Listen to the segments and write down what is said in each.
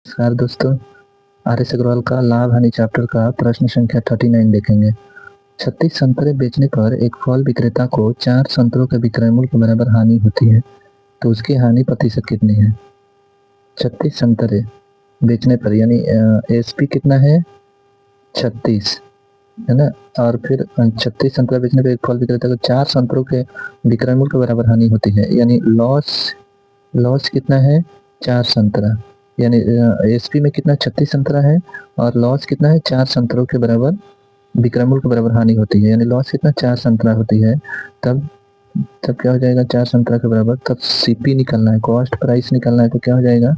नमस्कार दोस्तों, R S Agarwal का लाभ हानि चैप्टर का प्रश्न संख्या 39 देखेंगे। 36 संतरे बेचने पर एक फल विक्रेता को 4 संतरों के विक्रय मूल्य के बराबर हानि होती है, तो उसकी हानि प्रतिशत कितनी है? 36 संतरे बेचने पर यानी एसपी कितना है 36 है ना, और फिर 36 संतरा बेचने पर एक फल विक्रेता को 4 संतरों के विक्रय मूल्य के बराबर हानि होती है, यानी लॉस कितना है 4 संतरा, यानी एसपी में कितना 36 संतरा है और लॉस कितना है 4 संतरों के बराबर विक्रय मूल्य के बराबर हानि होती है, यानी लॉस कितना 4 संतरा होती है। तब तब क्या हो जाएगा 4 संतरा के बराबर, तब सीपी निकालना है, कॉस्ट प्राइस निकालना है, तो क्या हो जाएगा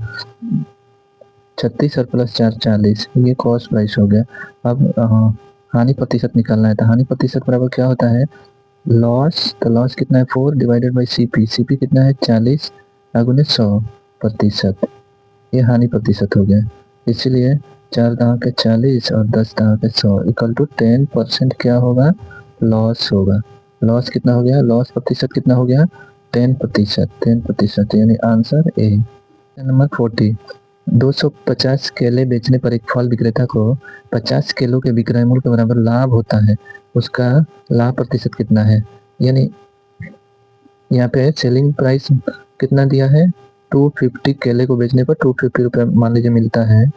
36 और प्लस 4 40, ये कॉस्ट प्राइस हो गया। अब हानि प्रतिशत निकालना है, तो हानि प्रतिशत बराबर क्या होता है लॉस, तो लॉस कितना है 4 डिवाइडेड बाई सीपी कितना है 40 गुने 100%, ये हानि प्रतिशत हो गया। इसलिए 4 दांव के 40 और 10 दांव के 100 इक्वल टू 10% क्या होगा लॉस होगा। लॉस कितना हो गया, लॉस प्रतिशत कितना हो गया 10%, यानी आंसर ए। नंबर 40, 250 केले बेचने पर एक फल विक्रेता को 50 किलो के विक्रय मूल्य के बराबर लाभ होता है, उसका लाभ प्रतिशत कितना है? यानी यहाँ पे सेलिंग प्राइस कितना दिया है 250, केले को बेचने पर 250 रुपये मान लीजिए मिलता है,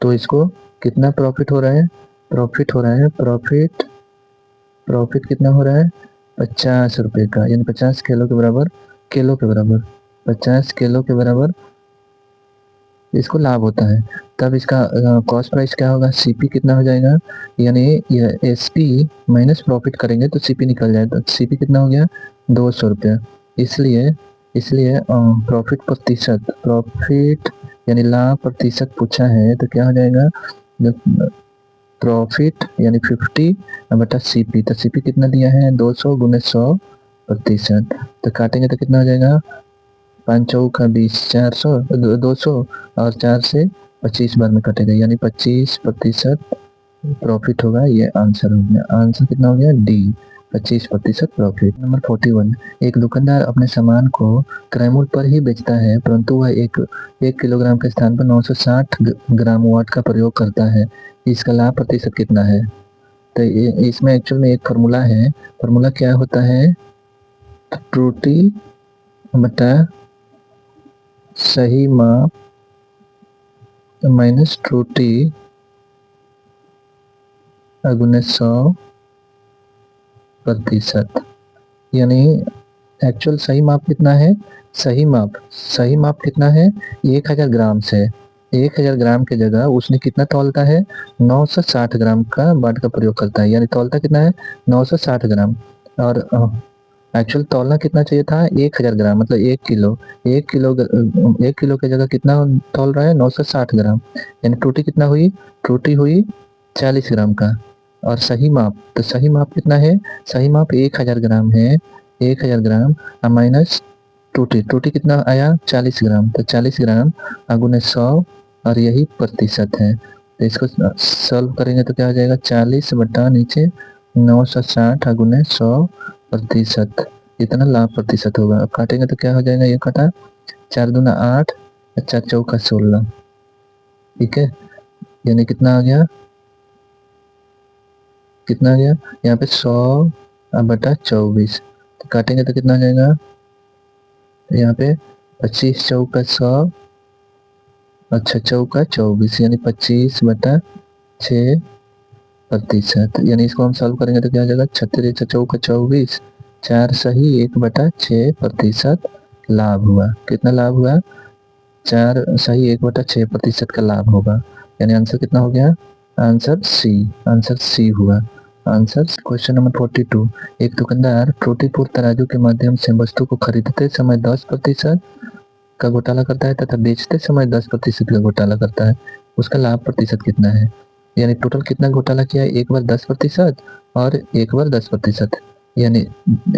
तो इसको कितना प्रॉफिट हो रहा है? प्रॉफिट कितना हो रहा है 50 रुपये का, यानी 50 किलो के बराबर 50 किलो के बराबर इसको लाभ होता है। तब इसका कॉस्ट प्राइस क्या होगा, सीपी कितना हो जाएगा, यानी यह एसपी माइनस प्रॉफिट करेंगे तो सीपी निकल जाएगा, तो सीपी कितना हो गया 200 रुपये। इसलिए प्रॉफिट यानी लाभ प्रतिशत पूछा है, तो क्या हो जाएगा प्रॉफिट यानी 50 बटा सीपी, तो सीपी कितना दिया है 200 गुने 100%, तो काटेंगे तो कितना हो जाएगा 5 चौका 20 400 200 और 4 से 25 बार में कटेगा, यानी 25% प्रॉफिट होगा, ये आंसर हो गया। आंसर कितना हो गया डी 25% प्रॉफिट। नंबर 41, एक दुकानदार अपने सामान को क्रय मूल्य पर ही बेचता है, परंतु वह एक किलोग्राम के स्थान पर 960 ग्राम वाट का प्रयोग करता है, इसका लाभ प्रतिशत कितना है? तो इसमें एक्चुअल में एक फार्मूला है, फार्मूला क्या होता है त्रुटि बटा सही माप माइनस त्रुटि गुने 100%, यानी एक्चुअल सही माप कितना है, सही माप कितना है 1000 ग्राम से 1000 ग्राम की जगह उसने कितना तौलता है 960 ग्राम का बाट का प्रयोग करता है, यानी तौलता कितना है 960 ग्राम, और एक्चुअल तौलना कितना चाहिए था 1000 ग्राम, मतलब 1 किलो की जगह कितना तौल रहा है 960 ग्राम, यानी त्रुटि कितना हुई 40 ग्राम का। और सही माप, तो सही माप कितना है, सही माप 1000 ग्राम है, 1000 ग्राम माइनस त्रुटि कितना आया 40 ग्राम, तो 40 ग्राम गुने 100 और यही प्रतिशत है, तो इसको सॉल्व करेंगे तो क्या हो जाएगा 40 बटा नीचे 960 गुने 100%, इतना लाभ प्रतिशत होगा। अब काटेंगे तो क्या हो जाएगा, ये काटा 4 दूना 8 4 चौका 16, ठीक है, यानी कितना आ गया यहाँ पे 100 बटा 24, तो काटेंगे तो कितना आ जाएगा यहाँ पे 25 चौका 100 और 6 चौका 24, यानी 25 बटा 6%, यानी इसको हम सॉल्व करेंगे तो क्या आ जाएगा 36 चौका 24, 4 सही 1 बटा 6% लाभ हुआ। कितना लाभ हुआ 4 सही 1 बटा 6% का लाभ होगा, यानी आंसर कितना हो गया आंसर सी हुआ। आंसर क्वेश्चन नंबर 42, एक दुकानदार त्रुटिपूर्ण तराजू के माध्यम से वस्तु को खरीदते समय 10% का घोटाला करता है तथा बेचते समय 10% का घोटाला करता है, उसका लाभ प्रतिशत कितना है? यानी टोटल कितना घोटाला किया है, एक बार 10% और एक बार 10%, यानी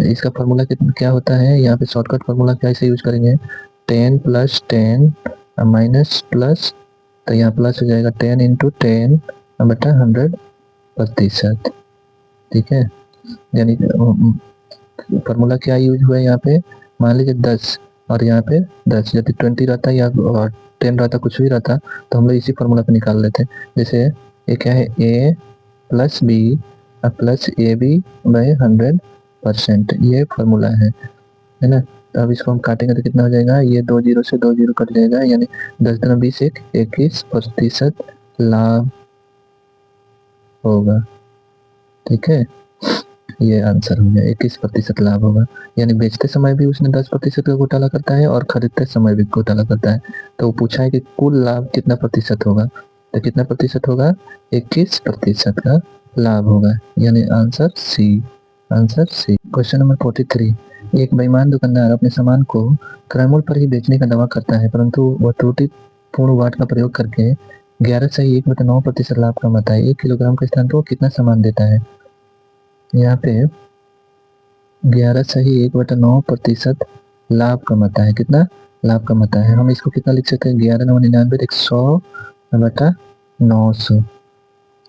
इसका फॉर्मूला क्या होता है, यहाँ पे शॉर्टकट फॉर्मूला कैसे यूज करेंगे 10 + 10 माइनस प्लस, तो यहाँ प्लस हो जाएगा 10 × 10 बटा 100%, ठीक है, यानी फार्मूला क्या यूज हुआ है यहाँ पे, मान लीजिए 10 और यहाँ पे 10। यदि 20 रहता या 10 रहता, कुछ भी रहता, तो हम लोग इसी फॉर्मूला पे निकाल लेते। जैसे ये क्या है, a plus B plus A B by 100%, ये फॉर्मूला है ना। तो अब इसको हम काटेंगे तो कितना हो जाएगा, ये 2 जीरो से 2 जीरो कट जाएगा, यानी 10 दूनी 20, 21% लाभ होगा। ठीक है, ये आंसर हो गया, 21% लाभ होगा। यानी बेचते समय भी उसने 10% का घोटाला करता है और खरीदते समय भी घोटाला करता है। तो वो पूछा है कि कुल लाभ कितना प्रतिशत होगा, तो कितना प्रतिशत होगा, 21% का लाभ होगा, यानी answer C. Answer C. Question number 43, एक बेईमान दुकानदार अपने सामान को क्रय मूल्य पर ही बेचने का दावा करता है, परंतु वह त्रुटिपूर्ण वाट का प्रयोग करके 11.1/9% लाभ कमाता है। 1 किलोग्राम के स्थान पर वो कितना सामान देता है। यहाँ पे 11.1/9% लाभ कमाता है। कितना लाभ कमाता है, हम इसको कितना लिख सकते हैं, 11×9 = 100/900,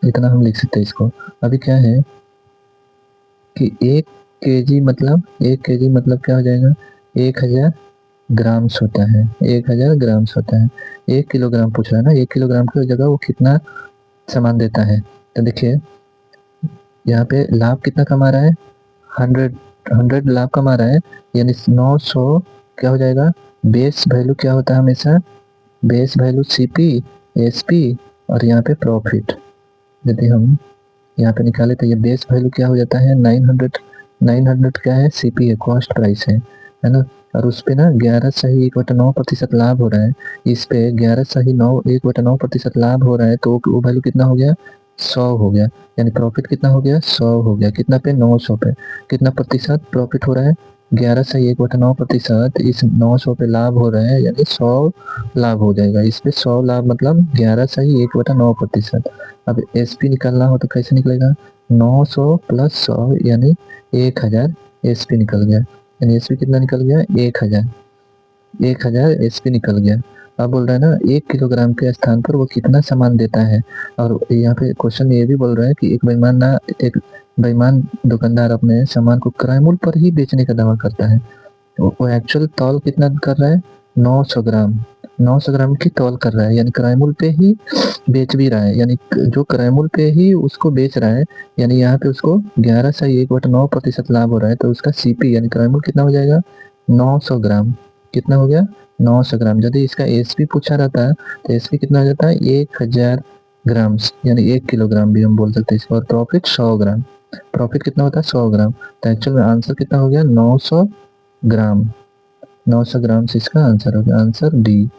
इतना हम लिख सकते हैं इसको। अभी क्या है कि 1 kg मतलब क्या हो जाएगा, 1000 ग्राम्स होता है, 1000 ग्राम्स होता है। 1 किलोग्राम पूछ रहा है ना, 1 किलोग्राम की जगह वो कितना सामान देता है। तो देखिए यहाँ पे लाभ कितना कमा रहा है, 100 लाभ कमा रहा है, यानी 900 क्या हो जाएगा, बेस वैल्यू क्या होता है हमेशा, बेस वैल्यू सीपी एसपी और यहाँ पे प्रॉफिट। यदि हम यहाँ पे निकाले तो ये बेस वैल्यू क्या हो जाता है, 900 क्या है, सीपी है, कॉस्ट प्राइस है ना। और उस पे ना 11.1/9% लाभ हो रहा है, इस पे 11.1/9% लाभ हो रहा है, तो वो वैल्यू कितना हो गया, 100 हो गया, यानी प्रॉफिट कितना हो गया, 100 हो गया। कितना पे, 900 पे। कितना प्रतिशत प्रॉफिट हो रहा है, 11.1/9%, इस 900 पे लाभ हो रहा है, यानी 100 लाभ हो जाएगा। इस पे 100 लाभ मतलब 11.1/9%। अब एसपी निकालना हो तो कैसे निकलेगा, 900 प्लस 100 यानी 1000 एसपी निकल गया, यानी एसपी कितना निकल गया, 1000 एसपी निकल गया। अब बोल रहा है ना 1 किलोग्राम के स्थान पर वो कितना सामान देता है, और यहाँ पे क्वेश्चन में ये भी बोल रहा है कि एक बेईमान दुकानदार अपने सामान को क्रय मूल्य पर ही बेचने का दावा करता है। वो एक्चुअल तौल कितना कर रहा है, 900 ग्राम, 900 ग्राम की तौल कर रहा है, यानी क्रय मूल्य पे ही बेच भी रहा है, यानी जो क्रय मूल्य पे ही उसको बेच रहा है, यानी यहाँ पे उसको 11.1/9% लाभ हो रहा है, तो उसका सीपी यानी क्रय मूल्य कितना हो जाएगा, 900 ग्राम। कितना हो गया, 900 ग्राम। यदि इसका एसपी पूछा रहता है तो एसपी कितना हो जाता है, 1000 ग्राम्स, यानी 1 किलोग्राम भी हम बोल सकते हैं इसको। और प्रॉफिट 100 ग्राम, प्रॉफिट कितना होता है, 100 ग्राम। तो एक्चुअल में आंसर कितना हो गया, 900 ग्राम। 900 ग्राम से इसका आंसर हो गया, आंसर डी।